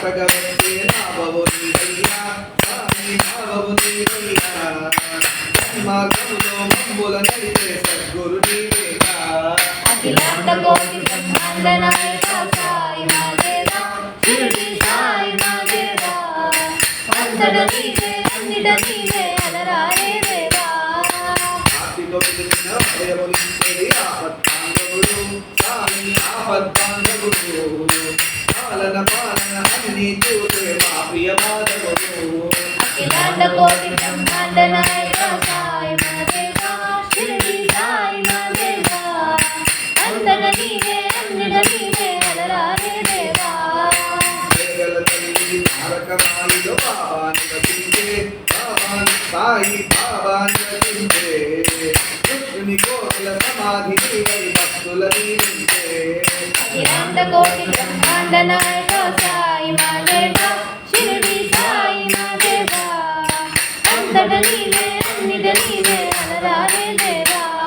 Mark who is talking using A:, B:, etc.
A: భగవంతే నాభవు నీవయ్యా స్వామి నాభవు నీవయ్యా మార్గములో మమ్ముల నడిపే సద్గురు నీవేగా
B: అఖిలాండ కోటి బ్రహ్మాండ నాయక సాయి మా దేవా షిరిడి సాయి మా దేవా అంతట నీవే అన్నిట నీవే అలరారే దేవా
A: ఆర్తిక విధిన భయములించేది ఆపద్బాంధవుడు స్వామి ఆపద్బాంధవుడు పాలన పాలన అన్ని చూసే మా ప్రియ మాధవుడు
B: అఖిలాండ కోటి బ్రహ్మాండ నాయక సాయి మా దేవా షిరిడి సాయి మా దేవా అంతట నీవే అన్నిట నీవే అలరారే దేవా
A: వేగల తల్లి తారకమాలిలో బాబాని రచించే బాబాని సాయి బాబాని రచించే కృష్ణుని కోట్ల సమాధి నీవై భక్తుల దీవించే
B: అఖిలాండ కోటి బ్రహ్మాండ నాయక